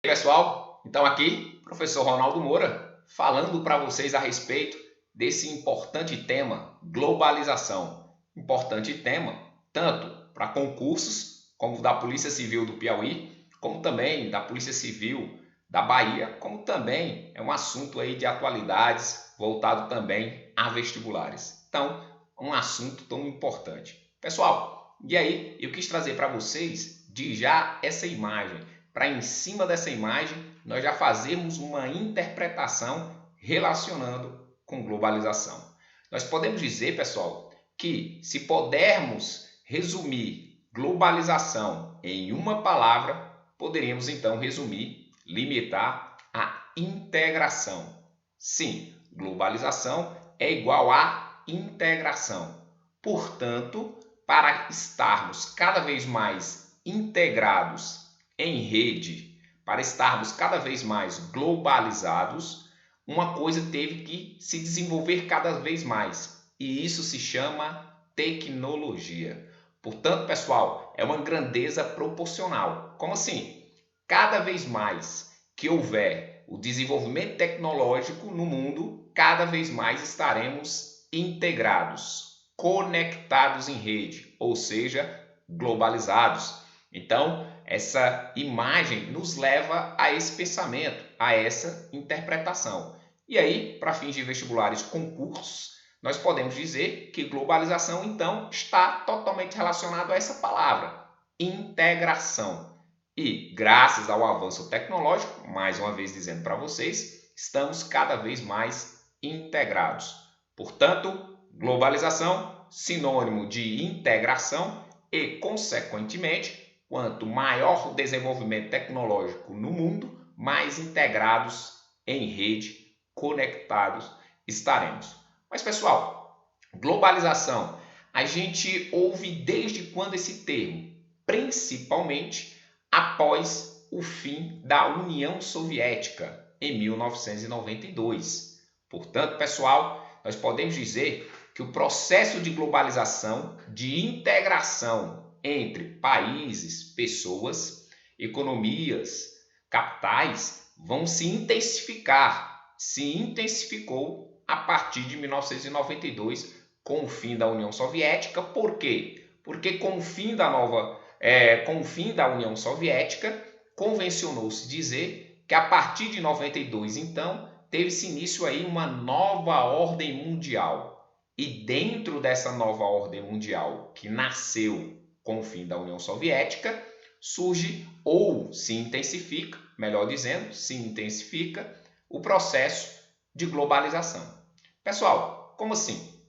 Pessoal, então aqui, professor Ronaldo Moura, falando para vocês a respeito desse importante tema, globalização. Importante tema, tanto para concursos, como da Polícia Civil do Piauí, como também da Polícia Civil da Bahia, como também é um assunto aí de atualidades, voltado também a vestibulares. Então, um assunto tão importante. Pessoal, e aí eu quis trazer para vocês de já essa imagem, para em cima dessa imagem nós já fazermos uma interpretação relacionando com globalização. Nós podemos dizer, pessoal, que se pudermos resumir globalização em uma palavra, poderíamos então resumir, limitar a integração. Sim, globalização é igual a integração. Portanto, para estarmos cada vez mais integrados em rede, para estarmos cada vez mais globalizados, uma coisa teve que se desenvolver cada vez mais, e isso se chama tecnologia. Portanto, pessoal, é uma grandeza proporcional. Como assim? Cada vez mais que houver o desenvolvimento tecnológico no mundo, cada vez mais estaremos integrados, conectados em rede, ou seja, globalizados. Então, essa imagem nos leva a esse pensamento, a essa interpretação. E aí, para fins de vestibulares, concursos, nós podemos dizer que globalização, então, está totalmente relacionado a essa palavra, integração. E, graças ao avanço tecnológico, mais uma vez dizendo para vocês, estamos cada vez mais integrados. Portanto, globalização, sinônimo de integração e, consequentemente, quanto maior o desenvolvimento tecnológico no mundo, mais integrados em rede, conectados estaremos. Mas, pessoal, globalização, a gente ouve desde quando esse termo? Principalmente após o fim da União Soviética, em 1992. Portanto, pessoal, nós podemos dizer que o processo de globalização, de integração entre países, pessoas, economias, capitais, vão se intensificar. Se intensificou a partir de 1992, com o fim da União Soviética. Por quê? Porque com o fim da União Soviética, convencionou-se dizer que a partir de 92, então, teve-se início aí uma nova ordem mundial. E dentro dessa nova ordem mundial, que nasceu com o fim da União Soviética, surge ou se intensifica, melhor dizendo, se intensifica o processo de globalização. Pessoal, como assim?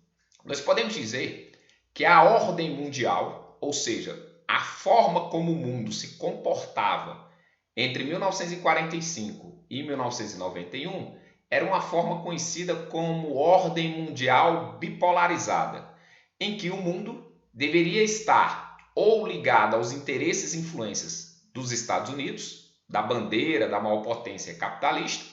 Nós podemos dizer que a ordem mundial, ou seja, a forma como o mundo se comportava entre 1945 e 1991, era uma forma conhecida como ordem mundial bipolarizada, em que o mundo deveria estar ou ligado aos interesses e influências dos Estados Unidos, da bandeira da maior potência capitalista,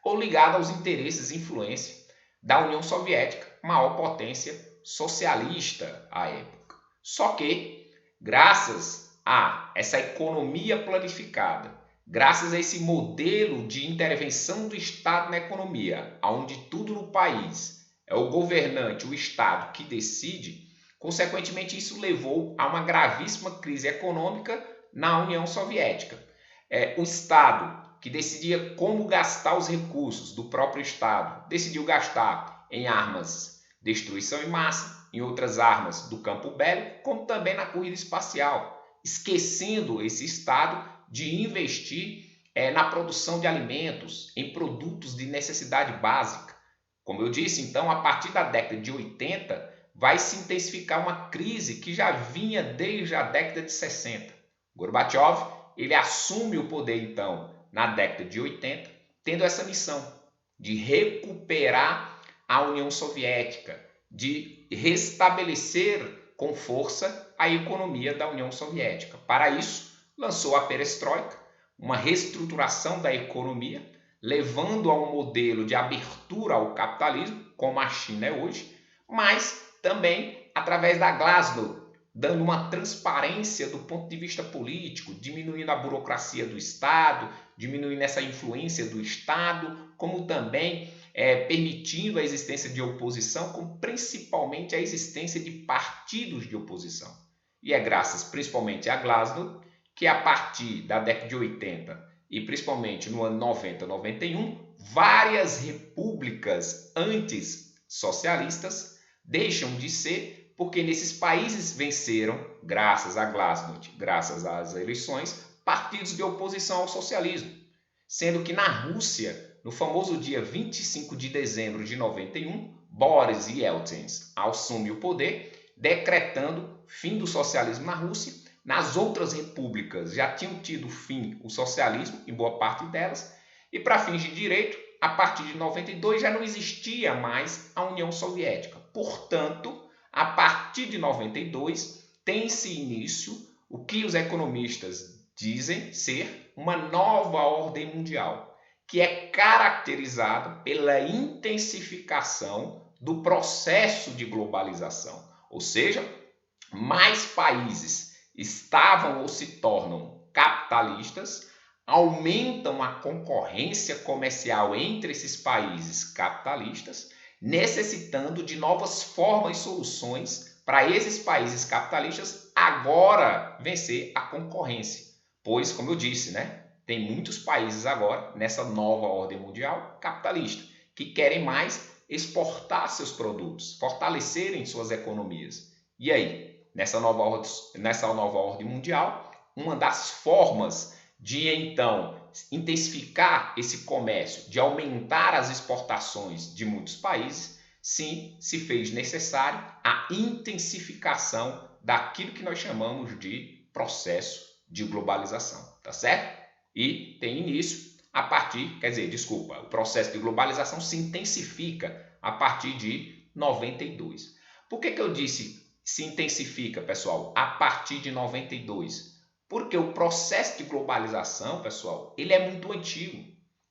ou ligado aos interesses e influência da União Soviética, maior potência socialista à época. Só que, graças a essa economia planificada, graças a esse modelo de intervenção do Estado na economia, onde tudo no país é o governante, o Estado que decide, consequentemente isso levou a uma gravíssima crise econômica na União Soviética. O Estado, que decidia como gastar os recursos do próprio Estado, decidiu gastar em armas de destruição em massa, em outras armas do campo bélico, como também na corrida espacial, esquecendo esse Estado de investir na produção de alimentos, em produtos de necessidade básica. Como eu disse, então, a partir da década de 80, vai se intensificar uma crise que já vinha desde a década de 60. Gorbachev, ele assume o poder, então, na década de 80, tendo essa missão de recuperar a União Soviética, de restabelecer com força a economia da União Soviética. Para isso, lançou a perestroika, uma reestruturação da economia, levando a um modelo de abertura ao capitalismo, como a China é hoje, mas também através da Glasnost, dando uma transparência do ponto de vista político, diminuindo a burocracia do Estado, diminuindo essa influência do Estado, como também permitindo a existência de oposição, como principalmente a existência de partidos de oposição. E é graças principalmente a Glasnost que a partir da década de 80 e principalmente no ano 90, 91, várias repúblicas antes socialistas deixam de ser porque nesses países venceram, graças a Glasnost, graças às eleições, partidos de oposição ao socialismo. Sendo que na Rússia, no famoso dia 25 de dezembro de 91, Boris Yeltsin assume o poder, decretando fim do socialismo na Rússia. Nas outras repúblicas já tinham tido fim o socialismo, em boa parte delas, e para fins de direito, a partir de 92 já não existia mais a União Soviética. Portanto, a partir de 92 tem-se início o que os economistas dizem ser uma nova ordem mundial, que é caracterizado pela intensificação do processo de globalização, ou seja, mais países estavam ou se tornam capitalistas, aumentam a concorrência comercial entre esses países capitalistas, necessitando de novas formas e soluções para esses países capitalistas agora vencer a concorrência. Pois, como eu disse, tem muitos países agora nessa nova ordem mundial capitalista que querem mais exportar seus produtos, fortalecerem suas economias. E aí, nessa nova ordem mundial, uma das formas de então intensificar esse comércio, de aumentar as exportações de muitos países, sim, se fez necessário a intensificação daquilo que nós chamamos de processo de globalização, tá certo? E tem início a partir, o processo de globalização se intensifica a partir de 92. Por que eu disse se intensifica, pessoal, a partir de 92? Porque o processo de globalização, pessoal, ele é muito antigo.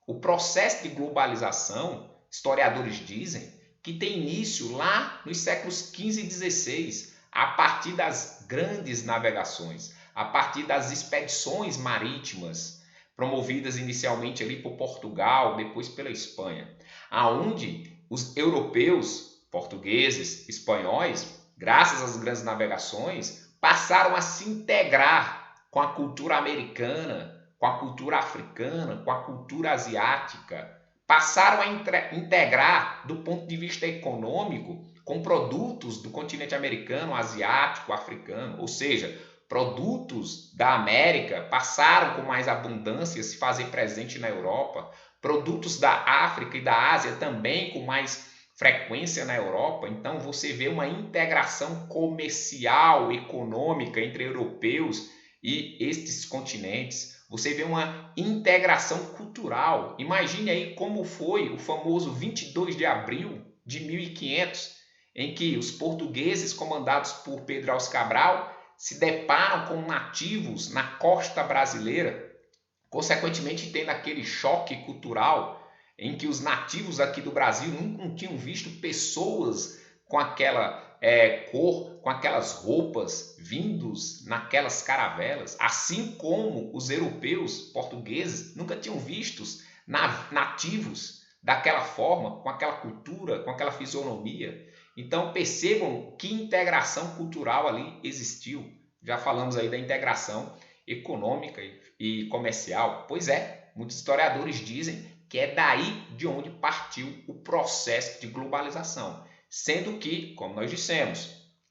O processo de globalização, historiadores dizem, que tem início lá nos séculos XV e XVI, a partir das grandes navegações, a partir das expedições marítimas, promovidas inicialmente ali por Portugal, depois pela Espanha, aonde os europeus, portugueses, espanhóis, graças às grandes navegações, passaram a se integrar com a cultura americana, com a cultura africana, com a cultura asiática, passaram a integrar do ponto de vista econômico com produtos do continente americano, asiático, africano, ou seja, produtos da América passaram com mais abundância a se fazer presente na Europa, produtos da África e da Ásia também com mais frequência na Europa. Então você vê uma integração comercial, econômica entre europeus e estes continentes. Você vê uma integração cultural. Imagine aí como foi o famoso 22 de abril de 1500, em que os portugueses, comandados por Pedro Álvares Cabral, se deparam com nativos na costa brasileira, consequentemente tendo aquele choque cultural em que os nativos aqui do Brasil nunca tinham visto pessoas com aquela cor, com aquelas roupas, vindos naquelas caravelas, assim como os europeus portugueses nunca tinham visto nativos daquela forma, com aquela cultura, com aquela fisionomia. Então percebam que integração cultural ali existiu. Já falamos aí da integração econômica e comercial. Pois é, muitos historiadores dizem que é daí de onde partiu o processo de globalização. Sendo que, como nós dissemos,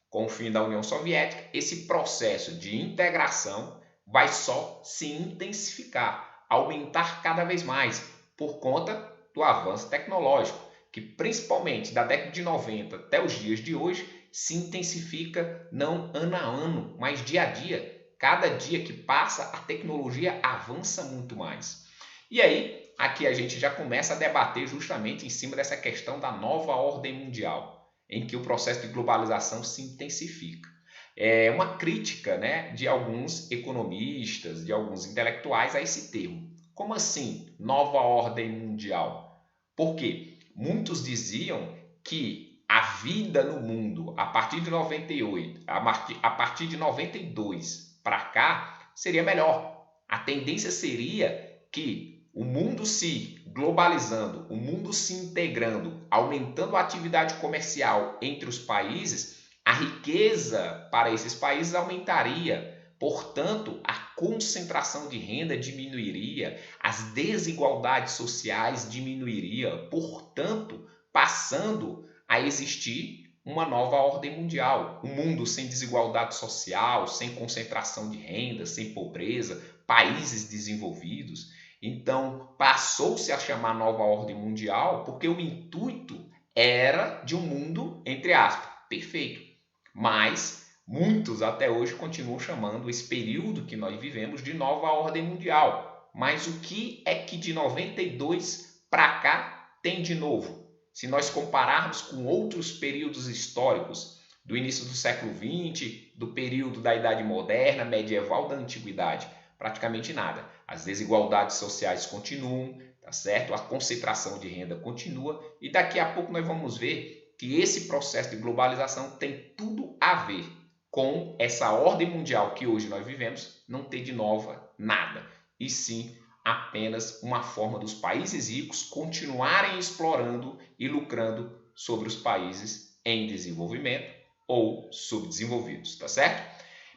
com o fim da União Soviética, esse processo de integração vai só se intensificar, aumentar cada vez mais, por conta do avanço tecnológico, que principalmente da década de 90 até os dias de hoje, se intensifica não ano a ano, mas dia a dia. Cada dia que passa, a tecnologia avança muito mais. E aí, aqui a gente já começa a debater justamente em cima dessa questão da nova ordem mundial, em que o processo de globalização se intensifica. É uma crítica, de alguns economistas, de alguns intelectuais a esse termo. Como assim, nova ordem mundial? Por quê? Muitos diziam que a vida no mundo a partir de 98, a partir de 92 para cá, seria melhor. A tendência seria que o mundo se globalizando, o mundo se integrando, aumentando a atividade comercial entre os países, a riqueza para esses países aumentaria. Portanto, a concentração de renda diminuiria, as desigualdades sociais diminuiria, portanto, passando a existir uma nova ordem mundial. Um mundo sem desigualdade social, sem concentração de renda, sem pobreza, países desenvolvidos. Então, passou-se a chamar nova ordem mundial porque o intuito era de um mundo, entre aspas, perfeito. Mas muitos até hoje continuam chamando esse período que nós vivemos de nova ordem mundial. Mas o que é que de 92 para cá tem de novo? Se nós compararmos com outros períodos históricos do início do século XX, do período da Idade Moderna, medieval, da Antiguidade, praticamente nada. As desigualdades sociais continuam, tá certo? A concentração de renda continua e daqui a pouco nós vamos ver que esse processo de globalização tem tudo a ver com essa ordem mundial que hoje nós vivemos não ter de nova nada, e sim apenas uma forma dos países ricos continuarem explorando e lucrando sobre os países em desenvolvimento ou subdesenvolvidos, tá certo?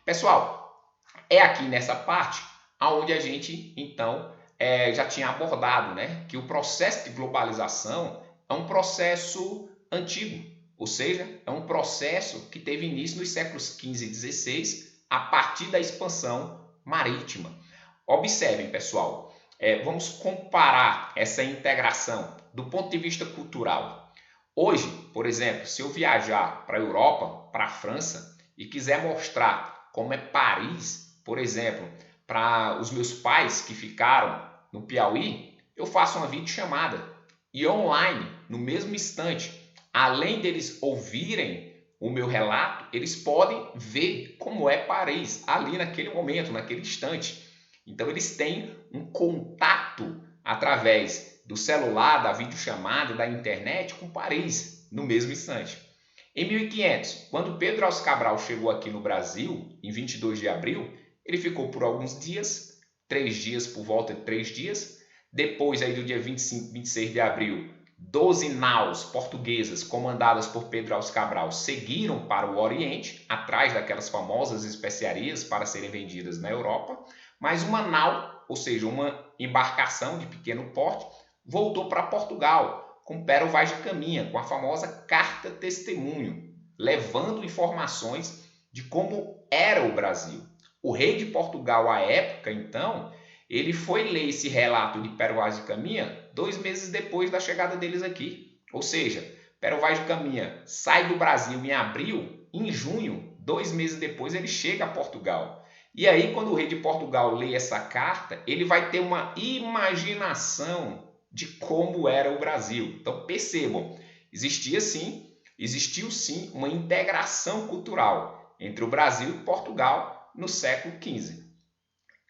Pessoal, é aqui nessa parte onde a gente, então, já tinha abordado, né, que o processo de globalização é um processo antigo, ou seja, é um processo que teve início nos séculos XV e XVI a partir da expansão marítima. Observem, pessoal, vamos comparar essa integração do ponto de vista cultural. Hoje, por exemplo, se eu viajar para a Europa, para a França, e quiser mostrar como é Paris, por exemplo, para os meus pais que ficaram no Piauí, eu faço uma videochamada. E online, no mesmo instante, além deles ouvirem o meu relato, eles podem ver como é Paris ali naquele momento, naquele instante. Então, eles têm um contato através do celular, da videochamada, da internet com Paris no mesmo instante. Em 1500, quando Pedro Álvares Cabral chegou aqui no Brasil, em 22 de abril, ele ficou por alguns dias, 3 dias, por volta de 3 dias. Depois, aí do dia 25, 26 de abril, 12 naus portuguesas comandadas por Pedro Álvares Cabral seguiram para o Oriente, atrás daquelas famosas especiarias para serem vendidas na Europa. Mas uma nau, ou seja, uma embarcação de pequeno porte, voltou para Portugal com Pero Vaz de Caminha, com a famosa carta testemunho, levando informações de como era o Brasil. O rei de Portugal, à época, então, ele foi ler esse relato de Pero Vaz de Caminha 2 meses depois da chegada deles aqui. Ou seja, Pero Vaz de Caminha sai do Brasil em abril, em junho, 2 meses depois ele chega a Portugal. E aí, quando o rei de Portugal lê essa carta, ele vai ter uma imaginação de como era o Brasil. Então, percebam, existiu sim uma integração cultural entre o Brasil e Portugal no século XV.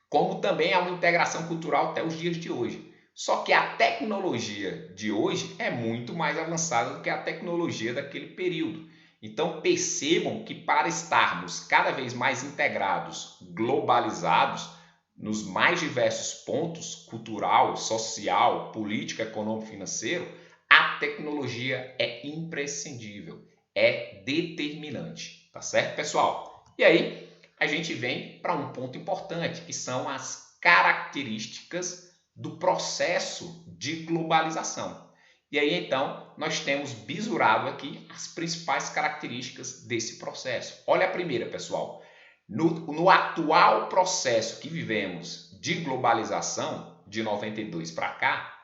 Como também há uma integração cultural até os dias de hoje. Só que a tecnologia de hoje é muito mais avançada do que a tecnologia daquele período. Então percebam que para estarmos cada vez mais integrados, globalizados, nos mais diversos pontos, cultural, social, político, econômico, financeiro, a tecnologia é imprescindível, é determinante, tá certo, pessoal? E aí a gente vem para um ponto importante, que são as características do processo de globalização. E aí, então, nós temos bisurado aqui as principais características desse processo. Olha a primeira, pessoal. No atual processo que vivemos de globalização, de 92 para cá,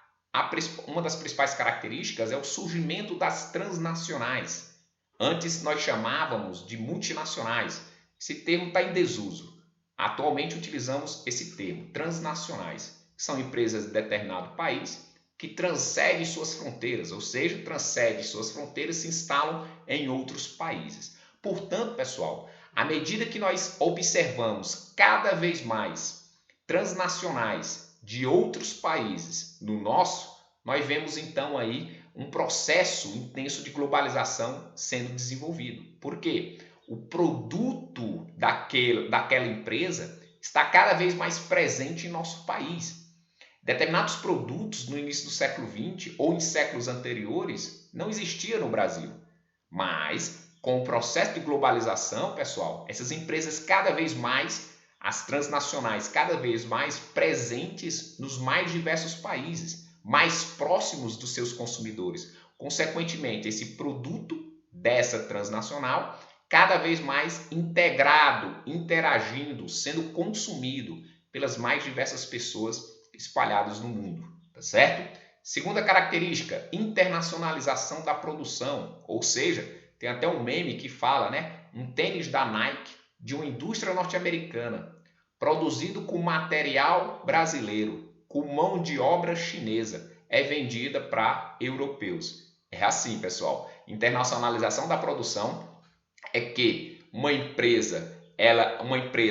uma das principais características é o surgimento das transnacionais. Antes nós chamávamos de multinacionais. Esse termo está em desuso. Atualmente utilizamos esse termo, transnacionais, que são empresas de determinado país que transcendem suas fronteiras, ou seja, transcendem suas fronteiras e se instalam em outros países. Portanto, pessoal, à medida que nós observamos cada vez mais transnacionais de outros países no nosso, nós vemos então aí um processo intenso de globalização sendo desenvolvido. Por quê? O produto daquela empresa está cada vez mais presente em nosso país. Determinados produtos no início do século XX ou em séculos anteriores não existiam no Brasil. Mas, com o processo de globalização, pessoal, essas empresas cada vez mais, as transnacionais, cada vez mais presentes nos mais diversos países, mais próximos dos seus consumidores. Consequentemente, esse produto dessa transnacional cada vez mais integrado, interagindo, sendo consumido pelas mais diversas pessoas espalhadas no mundo, tá certo? Segunda característica, internacionalização da produção, ou seja, tem até um meme que fala, né? Um tênis da Nike de uma indústria norte-americana, produzido com material brasileiro, com mão de obra chinesa, é vendida para europeus. É assim, pessoal. Internacionalização da produção é que uma empresa,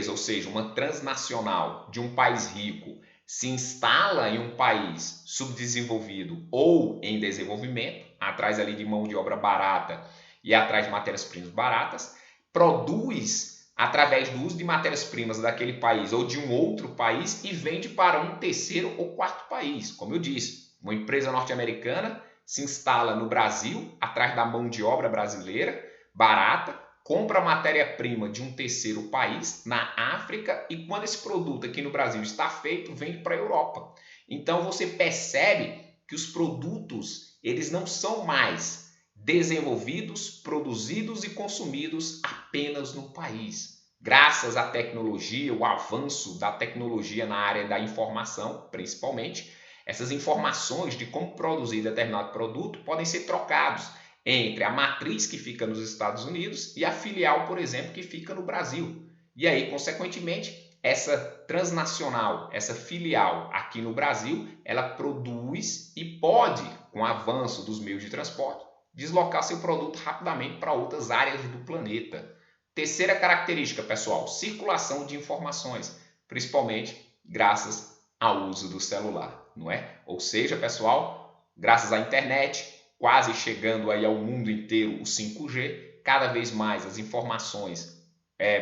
ou seja, uma transnacional de um país rico, se instala em um país subdesenvolvido ou em desenvolvimento, atrás ali de mão de obra barata e atrás de matérias-primas baratas, produz através do uso de matérias-primas daquele país ou de um outro país e vende para um terceiro ou quarto país. Como eu disse, uma empresa norte-americana se instala no Brasil, atrás da mão de obra brasileira, barata, compra matéria-prima de um terceiro país, na África, e quando esse produto aqui no Brasil está feito, vende para a Europa. Então você percebe que os produtos, eles não são mais desenvolvidos, produzidos e consumidos apenas no país. Graças à tecnologia, o avanço da tecnologia na área da informação, principalmente, essas informações de como produzir determinado produto podem ser trocados entre a matriz que fica nos Estados Unidos e a filial, por exemplo, que fica no Brasil. E aí, consequentemente, essa transnacional, essa filial aqui no Brasil, ela produz e pode, com o avanço dos meios de transporte, deslocar seu produto rapidamente para outras áreas do planeta. Terceira característica, pessoal, circulação de informações, principalmente graças ao uso do celular, não é? Ou seja, pessoal, graças à internet, quase chegando aí ao mundo inteiro o 5G, cada vez mais as informações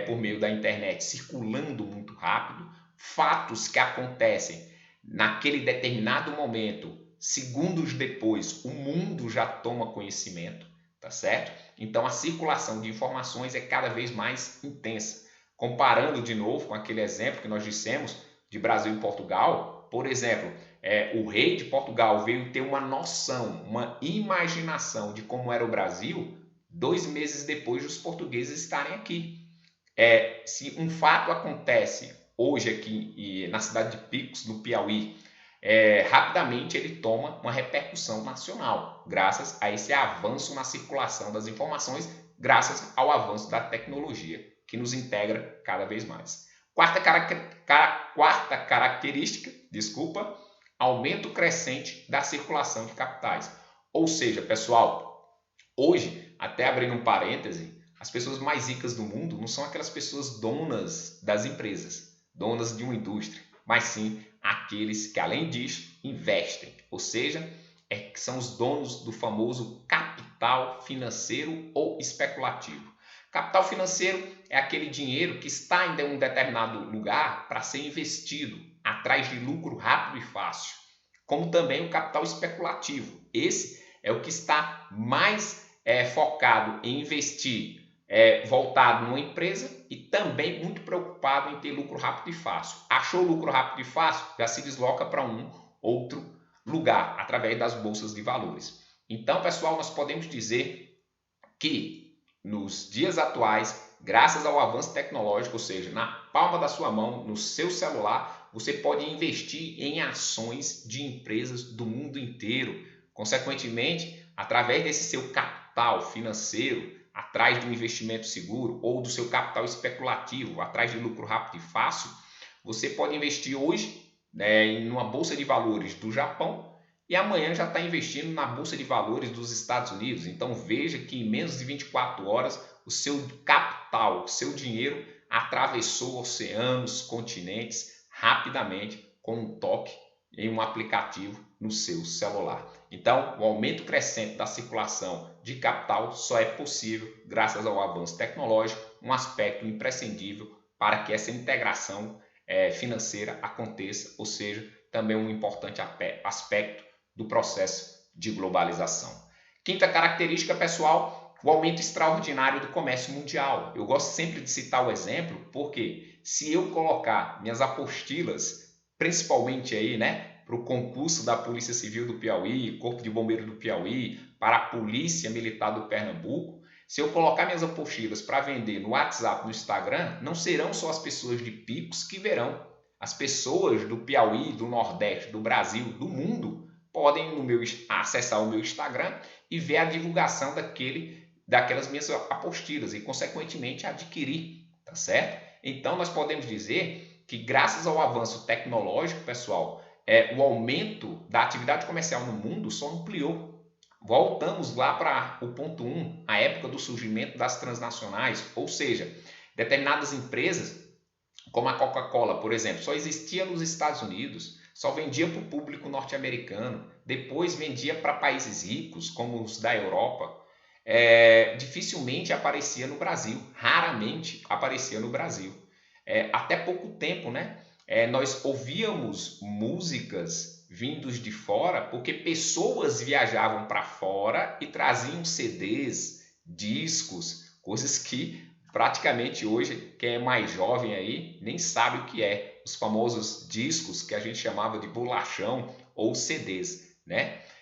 por meio da internet circulando muito rápido, fatos que acontecem naquele determinado momento, segundos depois, o mundo já toma conhecimento, tá certo? Então a circulação de informações é cada vez mais intensa. Comparando de novo com aquele exemplo que nós dissemos de Brasil e Portugal, por exemplo, o rei de Portugal veio ter uma noção, uma imaginação de como era o Brasil 2 meses depois dos portugueses estarem aqui. Se um fato acontece hoje aqui na cidade de Picos, no Piauí, rapidamente ele toma uma repercussão nacional, graças a esse avanço na circulação das informações, graças ao avanço da tecnologia, que nos integra cada vez mais. Quarta característica, aumento crescente da circulação de capitais. Ou seja, pessoal, hoje, até abrindo um parêntese, as pessoas mais ricas do mundo não são aquelas pessoas donas das empresas, donas de uma indústria, mas sim aqueles que, além disso, investem. Ou seja, são os donos do famoso capital financeiro ou especulativo. Capital financeiro é aquele dinheiro que está em um determinado lugar para ser investido, atrás de lucro rápido e fácil. Como também o capital especulativo. Esse é o que está mais focado em investir, voltado numa empresa e também muito preocupado em ter lucro rápido e fácil. Achou lucro rápido e fácil, já se desloca para um outro lugar, através das bolsas de valores. Então, pessoal, nós podemos dizer que nos dias atuais, graças ao avanço tecnológico, ou seja, na palma da sua mão, no seu celular, você pode investir em ações de empresas do mundo inteiro. Consequentemente, através desse seu capital financeiro, atrás de um investimento seguro ou do seu capital especulativo, atrás de lucro rápido e fácil, você pode investir hoje em uma bolsa de valores do Japão e amanhã já está investindo na bolsa de valores dos Estados Unidos. Então veja que em menos de 24 horas o seu capital, o seu dinheiro atravessou oceanos, continentes rapidamente com um toque em um aplicativo no seu celular. Então, o aumento crescente da circulação de capital só é possível graças ao avanço tecnológico, um aspecto imprescindível para que essa integração financeira aconteça, ou seja, também um importante aspecto do processo de globalização. Quinta característica, pessoal, o aumento extraordinário do comércio mundial. Eu gosto sempre de citar o exemplo, porque se eu colocar minhas apostilas, principalmente aí, para o concurso da Polícia Civil do Piauí, Corpo de Bombeiro do Piauí, para a Polícia Militar do Pernambuco, se eu colocar minhas apostilas para vender no WhatsApp, no Instagram, não serão só as pessoas de Picos que verão. As pessoas do Piauí, do Nordeste, do Brasil, do mundo, podem acessar o meu Instagram e ver a divulgação daquelas minhas apostilas e, consequentemente, adquirir, tá certo? Então, nós podemos dizer que, graças ao avanço tecnológico, pessoal, o aumento da atividade comercial no mundo só ampliou. Voltamos lá para o ponto 1, a época do surgimento das transnacionais, ou seja, determinadas empresas, como a Coca-Cola, por exemplo, só existia nos Estados Unidos, só vendia para o público norte-americano, depois vendia para países ricos, como os da Europa, dificilmente aparecia no Brasil, raramente aparecia no Brasil. Até pouco tempo, nós ouvíamos músicas vindos de fora, porque pessoas viajavam para fora e traziam CDs, discos, coisas que praticamente hoje quem é mais jovem aí nem sabe o que é. Os famosos discos que a gente chamava de bolachão ou CDs,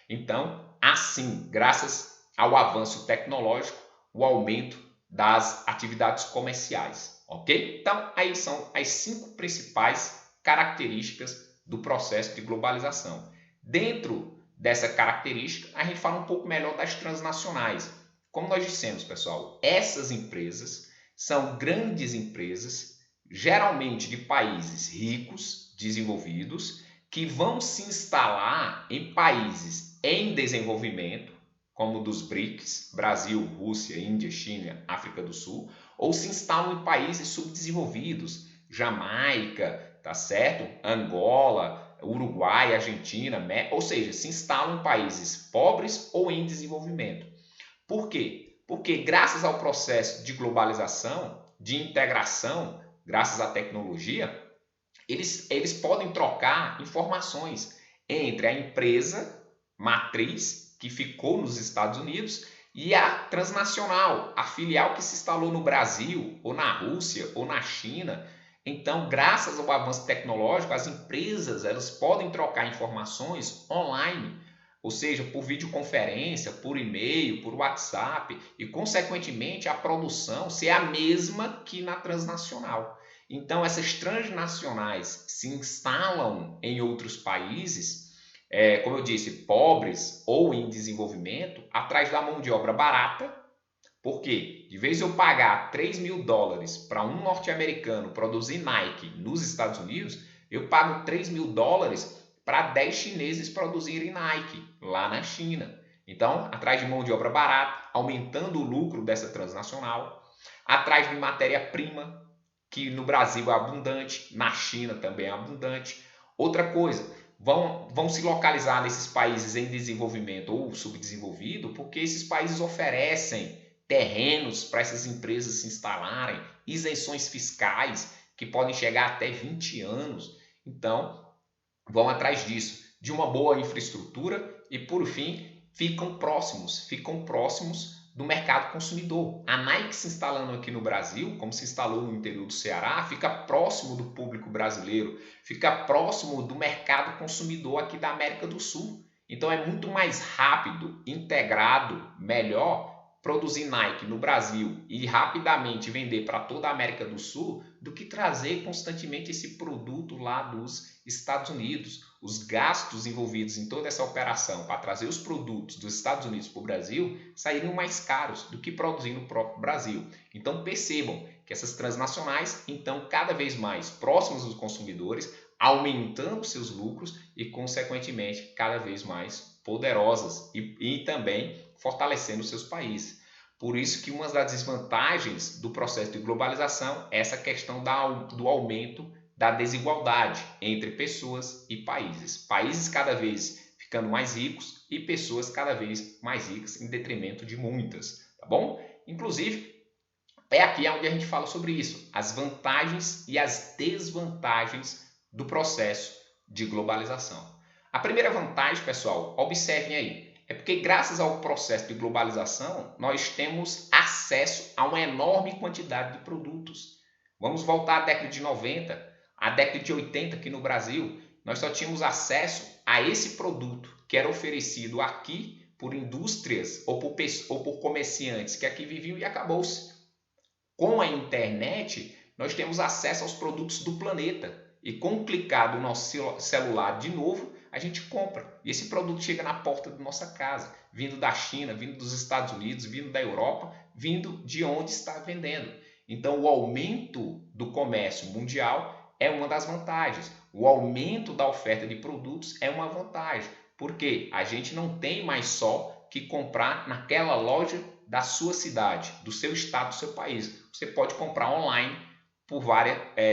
Então, assim, graças ao avanço tecnológico, o aumento das atividades comerciais, ok? Então, aí são as 5 principais características do processo de globalização. Dentro dessa característica, a gente fala um pouco melhor das transnacionais. Como nós dissemos, pessoal, essas empresas são grandes empresas, geralmente de países ricos, desenvolvidos, que vão se instalar em países em desenvolvimento, como dos BRICS, Brasil, Rússia, Índia, China, África do Sul, ou se instalam em países subdesenvolvidos, Jamaica, tá certo? Angola, Uruguai, Argentina, ou seja, se instalam em países pobres ou em desenvolvimento. Por quê? Porque graças ao processo de globalização, de integração, graças à tecnologia, eles podem trocar informações entre a empresa matriz, que ficou nos Estados Unidos, e a transnacional, a filial que se instalou no Brasil, ou na Rússia, ou na China. Então, graças ao avanço tecnológico, as empresas elas podem trocar informações online, ou seja, por videoconferência, por e-mail, por WhatsApp, e, consequentemente, a produção ser a mesma que na transnacional. Então, essas transnacionais se instalam em outros países, como eu disse, pobres ou em desenvolvimento, atrás da mão de obra barata, porque de vez eu pagar $3.000 para um norte-americano produzir Nike nos Estados Unidos, eu pago $3.000 para 10 chineses produzirem Nike lá na China. Então, atrás de mão de obra barata, aumentando o lucro dessa transnacional, atrás de matéria-prima, que no Brasil é abundante, na China também é abundante. Outra coisa, vão se localizar nesses países em desenvolvimento ou subdesenvolvido, porque esses países oferecem terrenos para essas empresas se instalarem, isenções fiscais que podem chegar até 20 anos. Então, vão atrás disso, de uma boa infraestrutura e, por fim, ficam próximos do mercado consumidor. A Nike se instalando aqui no Brasil, como se instalou no interior do Ceará, fica próximo do público brasileiro, fica próximo do mercado consumidor aqui da América do Sul. Então é muito mais rápido, integrado, melhor produzir Nike no Brasil e rapidamente vender para toda a América do Sul do que trazer constantemente esse produto lá dos Estados Unidos. Os gastos envolvidos em toda essa operação para trazer os produtos dos Estados Unidos para o Brasil sairiam mais caros do que produzir no próprio Brasil. Então percebam que essas transnacionais estão cada vez mais próximas dos consumidores, aumentando seus lucros e, consequentemente, cada vez mais poderosas e também fortalecendo seus países. Por isso que uma das desvantagens do processo de globalização é essa questão do aumento da desigualdade entre pessoas e países. Países cada vez ficando mais ricos e pessoas cada vez mais ricas em detrimento de muitas, tá bom? Inclusive, é aqui onde a gente fala sobre isso, as vantagens e as desvantagens do processo de globalização. A primeira vantagem, pessoal, observem aí, é porque graças ao processo de globalização, nós temos acesso a uma enorme quantidade de produtos. Vamos voltar à década de 90, à década de 80 aqui no Brasil, nós só tínhamos acesso a esse produto que era oferecido aqui por indústrias ou por comerciantes que aqui viviam e acabou-se. Com a internet, nós temos acesso aos produtos do planeta e com clicar do nosso celular de novo, a gente compra. E esse produto chega na porta da nossa casa, vindo da China, vindo dos Estados Unidos, vindo da Europa, vindo de onde está vendendo. Então, o aumento do comércio mundial é uma das vantagens. O aumento da oferta de produtos é uma vantagem, porque a gente não tem mais só que comprar naquela loja da sua cidade, do seu estado, do seu país. Você pode comprar online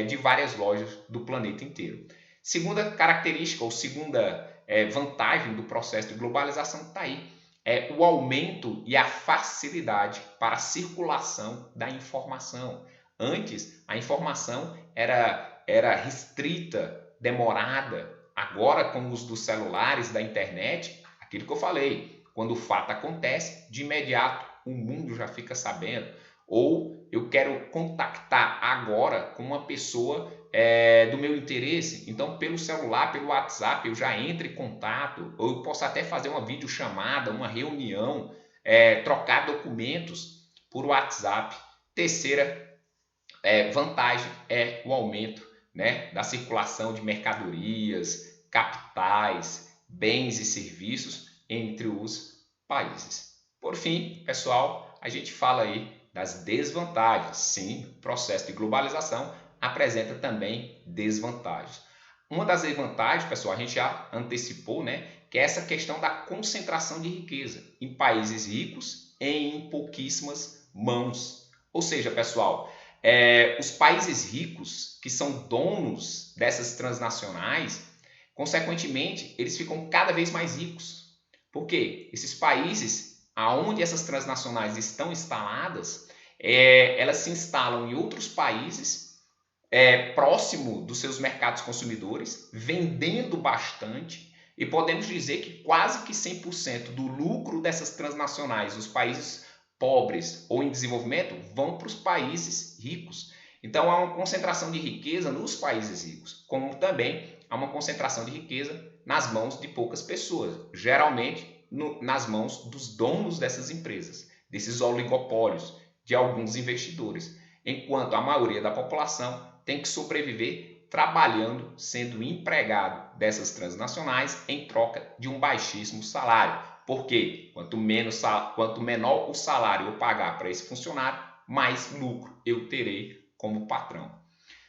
de várias lojas do planeta inteiro. Segunda característica ou segunda vantagem do processo de globalização está aí. É o aumento e a facilidade para a circulação da informação. Antes, a informação era restrita, demorada. Agora, com o uso dos celulares, da internet, aquilo que eu falei, quando o fato acontece, de imediato o mundo já fica sabendo. Ou eu quero contactar agora com uma pessoa do meu interesse, então pelo celular, pelo WhatsApp, eu já entro em contato, ou eu posso até fazer uma videochamada, uma reunião, trocar documentos por WhatsApp. Terceira vantagem é o aumento, né, da circulação de mercadorias, capitais, bens e serviços entre os países. Por fim, pessoal, a gente fala aí das desvantagens. Sim, o processo de globalização apresenta também desvantagens. Uma das desvantagens, pessoal, a gente já antecipou, né, que é essa questão da concentração de riqueza em países ricos em pouquíssimas mãos. Ou seja, pessoal, os países ricos, que são donos dessas transnacionais, consequentemente, eles ficam cada vez mais ricos. Por quê? Esses países aonde essas transnacionais estão instaladas, elas se instalam em outros países próximo dos seus mercados consumidores, vendendo bastante, e podemos dizer que quase que 100% do lucro dessas transnacionais, os países pobres ou em desenvolvimento, vão para os países ricos. Então há uma concentração de riqueza nos países ricos, como também há uma concentração de riqueza nas mãos de poucas pessoas, geralmente nas mãos dos donos dessas empresas, desses oligopólios, de alguns investidores, enquanto a maioria da população tem que sobreviver trabalhando, sendo empregado dessas transnacionais em troca de um baixíssimo salário. Porque quanto menor o salário eu pagar para esse funcionário, mais lucro eu terei como patrão.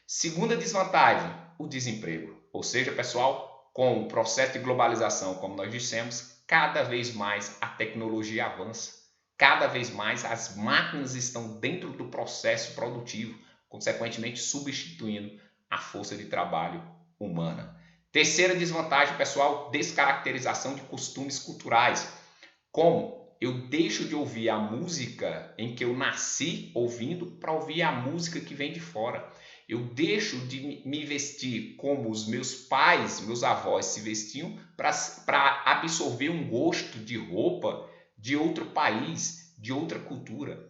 Segunda desvantagem, o desemprego. Ou seja, pessoal, com o processo de globalização, como nós dissemos, cada vez mais a tecnologia avança. Cada vez mais as máquinas estão dentro do processo produtivo, consequentemente substituindo a força de trabalho humana. Terceira desvantagem, pessoal, descaracterização de costumes culturais. Como eu deixo de ouvir a música em que eu nasci ouvindo para ouvir a música que vem de fora. Eu deixo de me vestir como os meus pais, meus avós se vestiam para absorver um gosto de roupa de outro país, de outra cultura.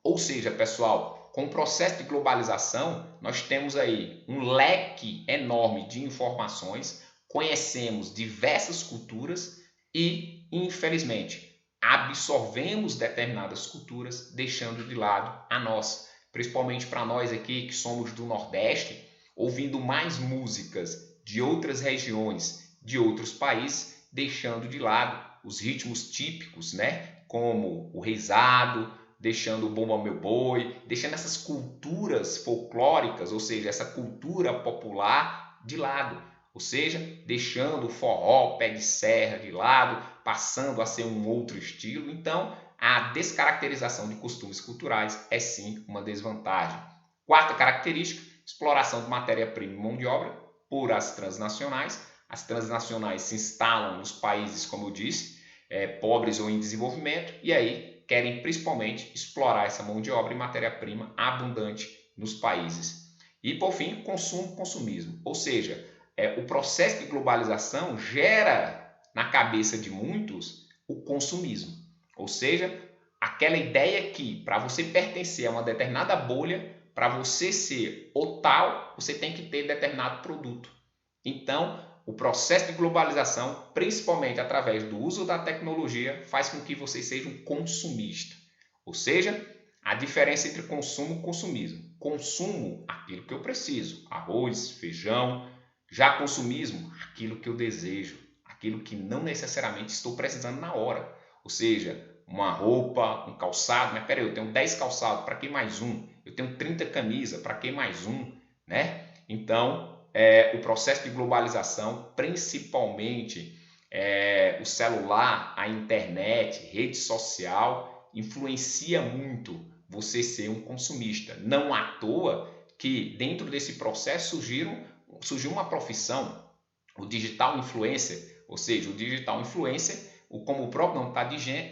Ou seja, pessoal, com o processo de globalização, nós temos aí um leque enorme de informações, conhecemos diversas culturas e, infelizmente, absorvemos determinadas culturas, deixando de lado a nossa. Principalmente para nós aqui que somos do Nordeste, ouvindo mais músicas de outras regiões, de outros países, deixando de lado os ritmos típicos, né? Como o reizado, deixando o Bumba Meu Boi, deixando essas culturas folclóricas, ou seja, essa cultura popular de lado. Ou seja, deixando o forró, pé de serra de lado, passando a ser um outro estilo. Então, a descaracterização de costumes culturais é sim uma desvantagem. Quarta característica, exploração de matéria-prima e mão de obra por as transnacionais. As transnacionais se instalam nos países, como eu disse, pobres ou em desenvolvimento, e aí querem principalmente explorar essa mão de obra e matéria-prima abundante nos países. E, por fim, consumismo. Ou seja, o processo de globalização gera na cabeça de muitos o consumismo. Ou seja, aquela ideia que para você pertencer a uma determinada bolha, para você ser o tal, você tem que ter determinado produto. Então, o processo de globalização, principalmente através do uso da tecnologia, faz com que você seja um consumista. Ou seja, a diferença entre consumo e consumismo. Consumo, aquilo que eu preciso, arroz, feijão. Já consumismo, aquilo que eu desejo, aquilo que não necessariamente estou precisando na hora. Ou seja, uma roupa, um calçado, mas peraí, eu tenho 10 calçados, para que mais um? Eu tenho 30 camisas, para que mais um? Né? Então, o processo de globalização, principalmente o celular, a internet, rede social, influencia muito você ser um consumista. Não à toa que dentro desse processo surgiu uma profissão, o digital influencer, ou seja, o digital influencer, como o próprio nome está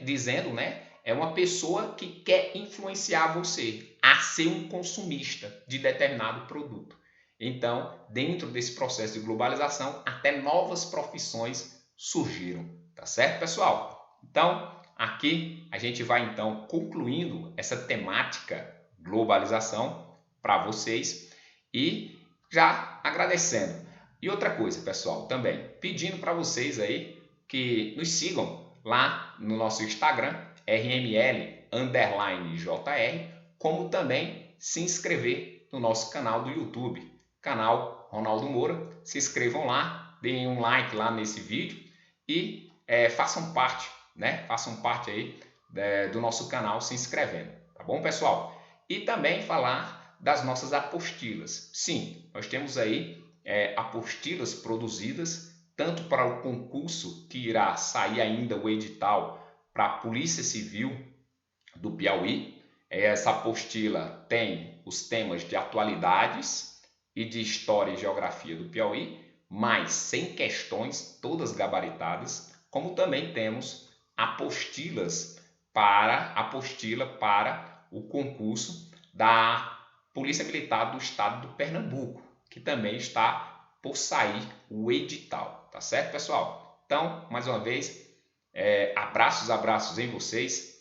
dizendo, né, é uma pessoa que quer influenciar você a ser um consumista de determinado produto. Então, dentro desse processo de globalização, até novas profissões surgiram, tá certo, pessoal? Então, aqui a gente vai então concluindo essa temática globalização para vocês e já agradecendo. E outra coisa, pessoal, também pedindo para vocês aí que nos sigam lá no nosso Instagram, rml_jr, como também se inscrever no nosso canal do YouTube, canal Ronaldo Moura. Se inscrevam lá, deem um like lá nesse vídeo e façam parte, né? Façam parte aí do nosso canal se inscrevendo, tá bom, pessoal? E também falar das nossas apostilas. Sim, nós temos aí apostilas produzidas tanto para o concurso que irá sair ainda o edital para a Polícia Civil do Piauí. Essa apostila tem os temas de atualidades e de história e geografia do Piauí, mas 100 questões, todas gabaritadas, como também temos apostila para o concurso da Polícia Militar do Estado do Pernambuco, que também está por sair o edital, tá certo, pessoal? Então, mais uma vez, abraços em vocês,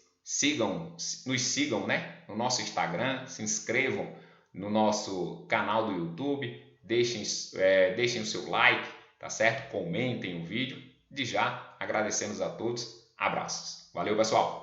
nos sigam, né, no nosso Instagram, se inscrevam no nosso canal do YouTube, deixem o seu like, tá certo? Comentem o vídeo. De já, agradecemos a todos, abraços. Valeu, pessoal!